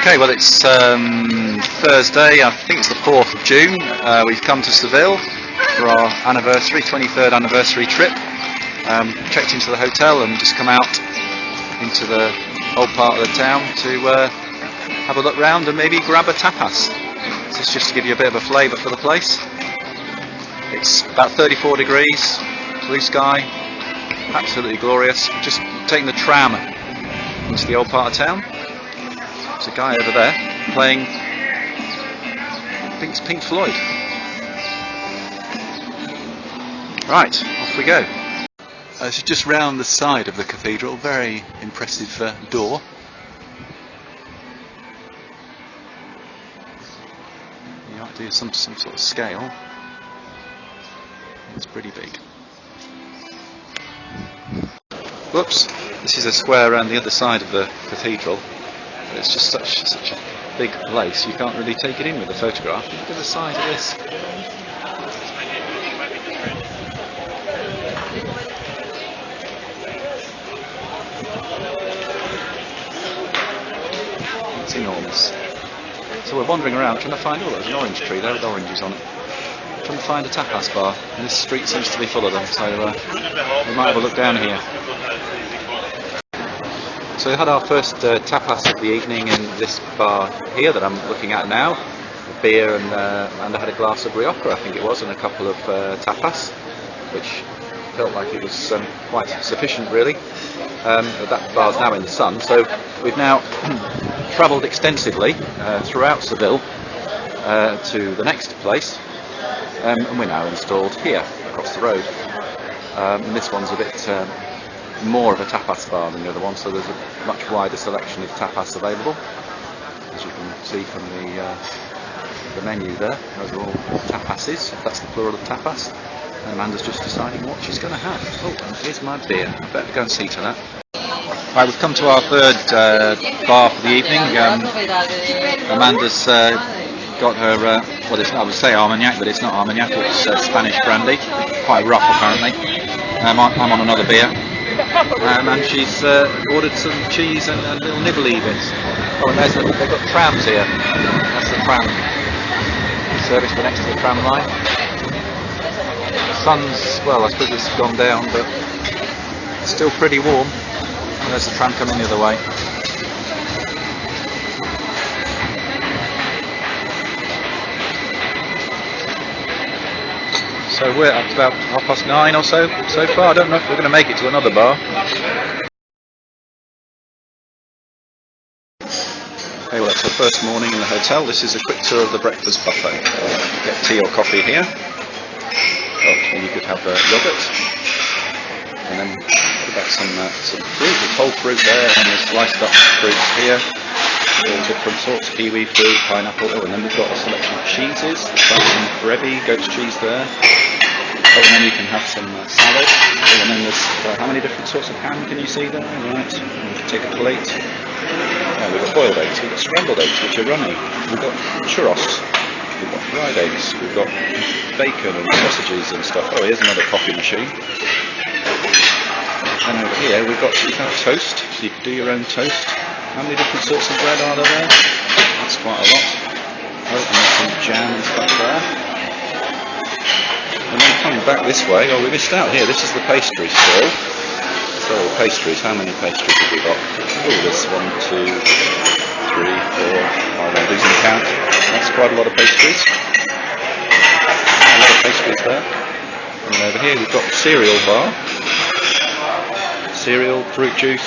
Okay, well it's Thursday, I think it's the 4th of June. We've come to Seville for our anniversary, 23rd anniversary trip. Checked into the hotel and just come out into the old part of the town to have a look round and maybe grab a tapas. This is just to give you a bit of a flavour for the place. It's about 34 degrees, blue sky, absolutely glorious. Just taking the tram into the old part of town. There's a guy over there playing, I think it's Pink Floyd. Right, off we go. This is just round the side of the cathedral, very impressive door. You have to do some sort of scale. It's pretty big. Whoops, this is a square around the other side of the cathedral. But it's just such a big place, you can't really take it in with a photograph. Look at the size of this. It's enormous. So we're wandering around trying to find, oh, there's an orange tree there with oranges on it. Trying to find a tapas bar, and this street seems to be full of them, so we might have a look down here. So we had our first tapas of the evening in this bar here that I'm looking at now. A beer and I had a glass of rioja, I think it was, and a couple of tapas, which felt like it was quite sufficient really. That bar's now in the sun, so we've now travelled extensively throughout Seville to the next place, and we're now installed here across the road. And this one's a bit more of a tapas bar than the other one, so there's a much wider selection of tapas available, as you can see from the menu there. Those are all tapases, that's the plural of tapas, and Amanda's just deciding what she's going to have. Oh, and here's my beer, I better go and see to that. Right, we've come to our third bar for the evening. Amanda's got her, well, it's, I would say Armagnac, but it's not Armagnac, it's Spanish brandy, quite rough apparently. I'm on another beer. And she's ordered some cheese and little nibbly bits. Oh, and they've got trams here. That's the tram service for next to the tram line. The sun's, well, I suppose it's gone down, but it's still pretty warm. And there's the tram coming the other way. So we're at about 9:30 or so far. I don't know if we're going to make it to another bar. Okay, well, it's the first morning in the hotel. This is a quick tour of the breakfast buffet. Get tea or coffee here. Oh, and you could have yogurt. And then what about some fruit? There's whole fruit there, and there's sliced up fruits here. All different sorts, kiwi fruit, pineapple. Oh, and then we've got a selection of cheeses. Some gravy, goat's cheese there. Oh, and then you can have some salad. Oh, and then there's how many different sorts of ham can you see there? Right, take a plate. Oh, we've got boiled eggs, we've got scrambled eggs, which are runny. We've got churros, we've got fried eggs, we've got bacon and sausages and stuff. Oh, here's another coffee machine. And over here we've got, you can have toast, so you can do your own toast. How many different sorts of bread are there? That's quite a lot. Oh, and there's some jam and stuff there. And then coming back this way, oh, we missed out here. This is the pastry store. So pastries, how many pastries have we got? Oh, there's 1, 2, 3, 4, I'm losing count. That's quite a lot of pastries. A lot of pastries there. And over here we've got cereal bar. Cereal, fruit juice.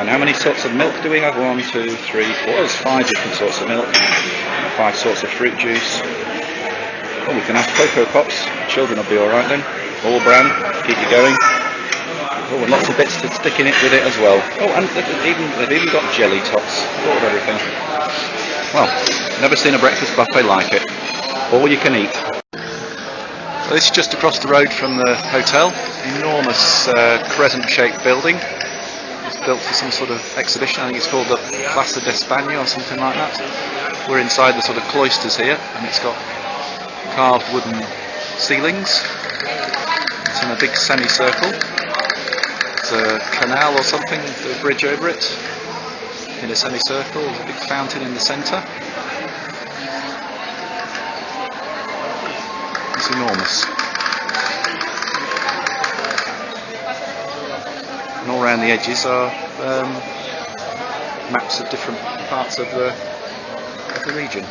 And how many sorts of milk do we have? 1, 2, 3, 4. There's 5 different sorts of milk. 5 sorts of fruit juice. Oh, we can have Cocoa Pops. Children will be alright then. All brand, keep you going. Oh, and lots of bits to stick in it with it as well. Oh, and they've even got jelly tots. Thought of everything. Well, never seen a breakfast buffet like it. All you can eat. So this is just across the road from the hotel. Enormous crescent-shaped building. It's built for some sort of exhibition. I think it's called the Plaza de España or something like that. We're inside the sort of cloisters here, and it's got carved wooden ceilings. It's in a big semicircle. There's a canal or something, a bridge over it. in a semicircle. There's a big fountain in the centre. It's enormous. And all around the edges are maps of different parts of the region.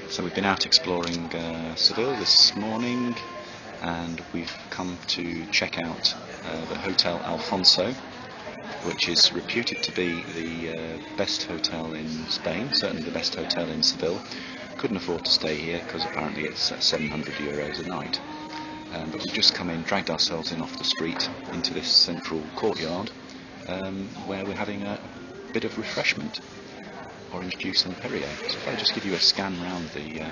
So we've been out exploring Seville this morning, and we've come to check out the Hotel Alfonso, which is reputed to be the best hotel in Spain, certainly the best hotel in Seville. Couldn't afford to stay here because apparently it's €700 a night. But we've just come in, dragged ourselves in off the street into this central courtyard where we're having a bit of refreshment. Orange juice and Perrier. So if I just give you a scan round the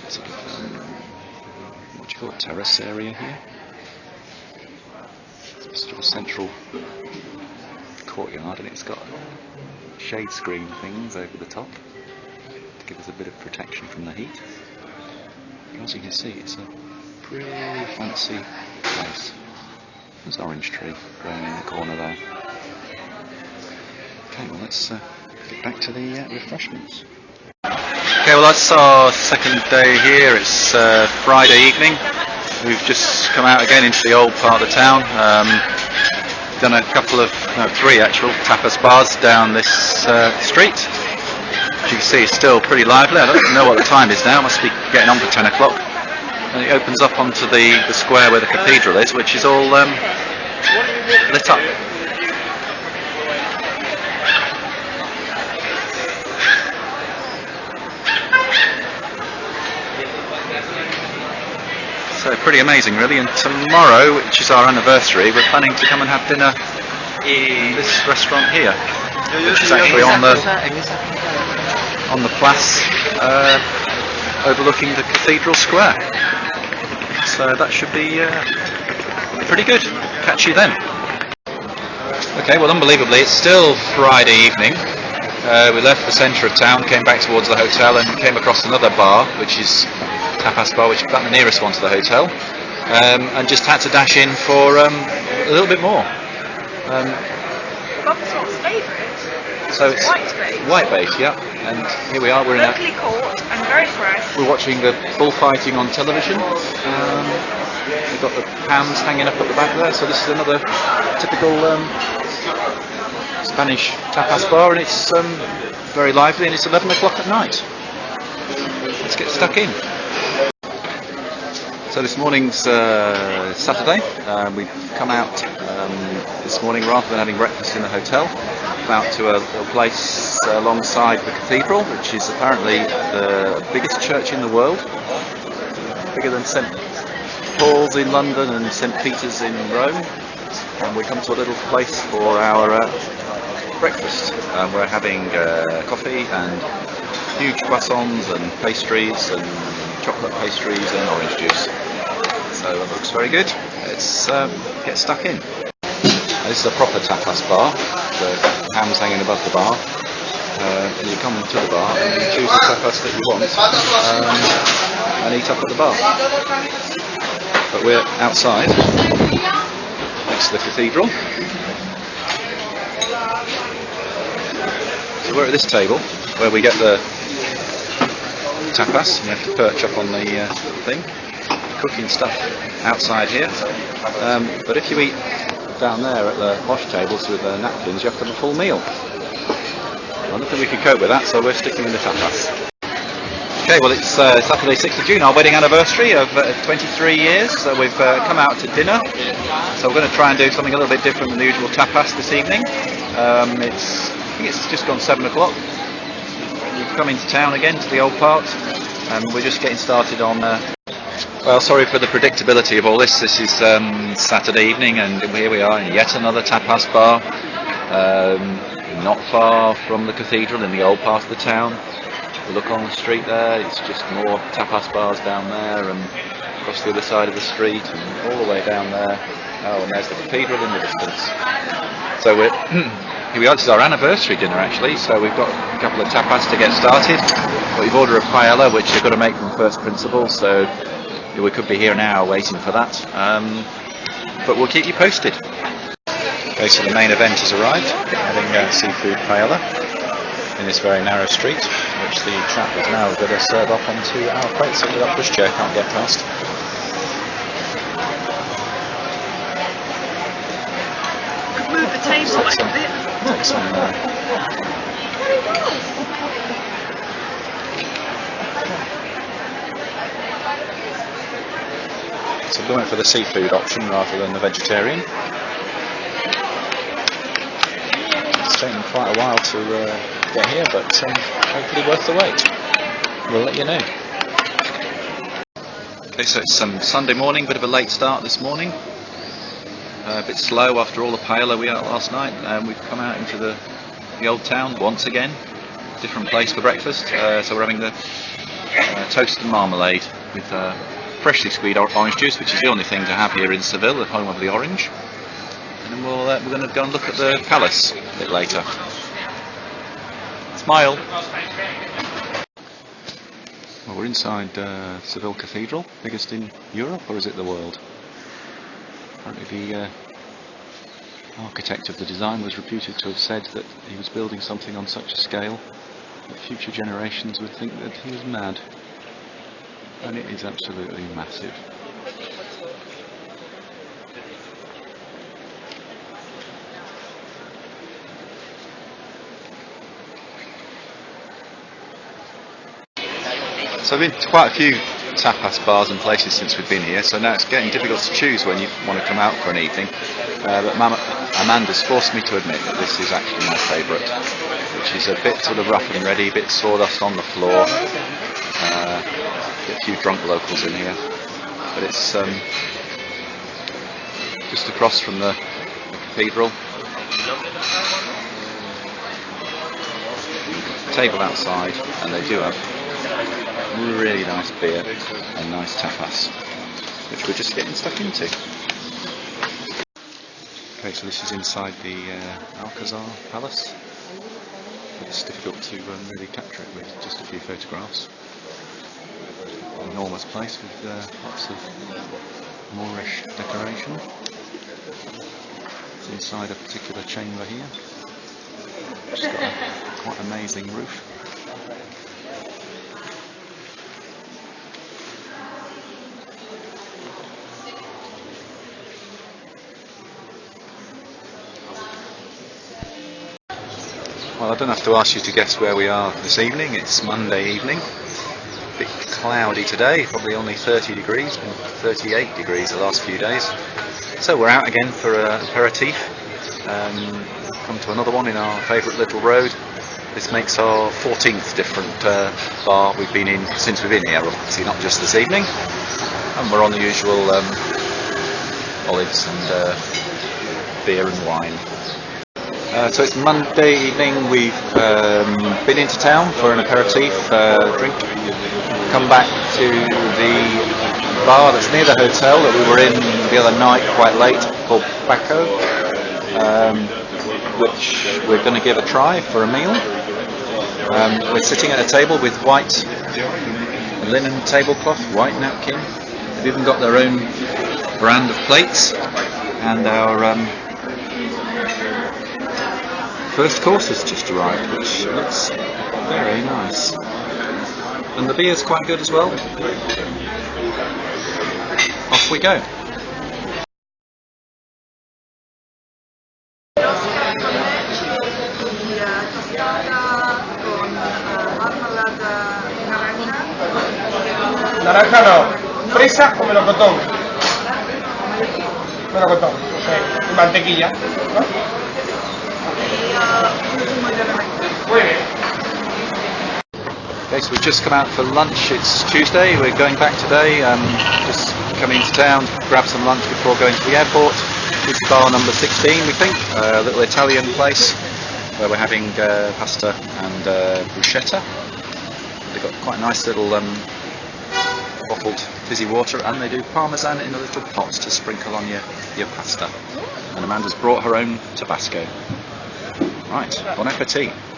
sort of what do you call it, terrace area here. It's sort of a central courtyard, and it's got shade screen things over the top to give us a bit of protection from the heat. And as you can see, it's a pretty fancy place. There's an orange tree growing in the corner there. Okay, well let's get back to the refreshments. Okay, well that's our second day here. It's Friday evening. We've just come out again into the old part of the town. Done a couple of, three actual tapas bars down this street. As you can see, it's still pretty lively. I don't know what the time is now. It must be getting on for 10 o'clock. And it opens up onto the square where the cathedral is, which is all lit up. So pretty amazing really, and tomorrow, which is our anniversary, we're planning to come and have dinner in this restaurant here, which is actually on the place overlooking the Cathedral Square. So that should be pretty good. Catch you then. Okay, well unbelievably it's still Friday evening. We left the centre of town, came back towards the hotel and came across another bar, which is tapas bar, which is about the nearest one to the hotel, and just had to dash in for a little bit more. So it's whitebait, yeah. And here we are. We're locally caught and very fresh. We're watching the bullfighting on television. We've got the hams hanging up at the back there. So this is another typical Spanish tapas bar, and it's very lively, and it's 11 o'clock at night. Let's get stuck in. So this morning's Saturday. We've come out this morning, rather than having breakfast in the hotel, out to a little place alongside the cathedral, which is apparently the biggest church in the world, bigger than St Paul's in London and St Peter's in Rome. And we come to a little place for our breakfast. We're having coffee and huge croissants and pastries and chocolate pastries and orange juice. So it looks very good. Let's get stuck in. This is a proper tapas bar. The hams hanging above the bar. You come to the bar and you choose the tapas that you want and eat up at the bar. But we're outside, next to the cathedral. So we're at this table where we get the tapas. You have to perch up on the thing. Cooking stuff outside here. But if you eat down there at the wash tables with napkins, you have to have a full meal. I don't think we can cope with that, so we're sticking with the tapas. Okay, well it's Saturday 6th of June, our wedding anniversary of 23 years, so we've come out to dinner. So we're going to try and do something a little bit different than the usual tapas this evening. I think it's just gone 7 o'clock. We've come into town again to the old part, and we're just getting started on well, sorry for the predictability of all this. This is Saturday evening, and here we are in yet another tapas bar, not far from the cathedral in the old part of the town. We look on the street there, it's just more tapas bars down there, and across the other side of the street, and all the way down there. Oh, and there's the cathedral in the distance. So we're Here we are, this is our anniversary dinner actually, so we've got a couple of tapas to get started. But we've ordered a paella, which we've got to make from first principles, so we could be here an hour waiting for that. But we'll keep you posted. Okay, so the main event has arrived, having seafood paella in this very narrow street, which the chap is now going to serve up onto our plates that the pushchair can't get past. Move the table a bit. Take some so we went for the seafood option rather than the vegetarian. It's taken quite a while to get here, but hopefully worth the wait. We'll let you know. Okay, so it's Sunday morning, bit of a late start this morning. A bit slow after all the paella we had last night. We've come out into the old town once again. Different place for breakfast. So we're having the toast and marmalade with freshly squeezed orange juice, which is the only thing to have here in Seville, the home of the orange. And then we're going to go and look at the palace a bit later. Smile! Well, we're inside Seville Cathedral, biggest in Europe, or is it the world? Apparently the architect of the design was reputed to have said that he was building something on such a scale that future generations would think that he was mad. And it is absolutely massive. So I've been to quite a few tapas bars and places since we've been here, so now it's getting difficult to choose when you want to come out for an evening. But Amanda's forced me to admit that this is actually my favourite, which is a bit sort of rough and ready, a bit sawdust on the floor, a few drunk locals in here. But it's just across from the cathedral. Table outside, and they do have really nice beer and nice tapas, which we're just getting stuck into. Okay, so this is inside the Alcazar Palace. It's difficult to really capture it with just a few photographs. An enormous place with lots of Moorish decoration. It's inside a particular chamber here. It's got a quite amazing roof. Well, I don't have to ask you to guess where we are this evening. It's Monday evening. A bit cloudy today, probably only 30 degrees, 38 degrees the last few days. So we're out again for an aperitif. Come to another one in our favourite little road. This makes our 14th different bar we've been in since we've been here, obviously not just this evening. And we're on the usual olives and beer and wine. So it's Monday evening, we've been into town for an aperitif drink, come back to the bar that's near the hotel that we were in the other night quite late, called Baco, which we're going to give a try for a meal. We're sitting at a table with white linen tablecloth, white napkin. They've even got their own brand of plates, and our first course has just arrived, which looks very nice. And the beer's quite good as well. Off we go. Naranja no, fresa o melocotón. Melocotón, ok. Y mantequilla, ¿no? Okay, so we've just come out for lunch. It's Tuesday, we're going back today. Just coming into town, grab some lunch before going to the airport. This is bar number 16, we think, a little Italian place where we're having pasta and bruschetta. They've got quite a nice little bottled fizzy water, and they do parmesan in a little pot to sprinkle on your pasta. And Amanda's brought her own Tabasco. Right, bon appetit.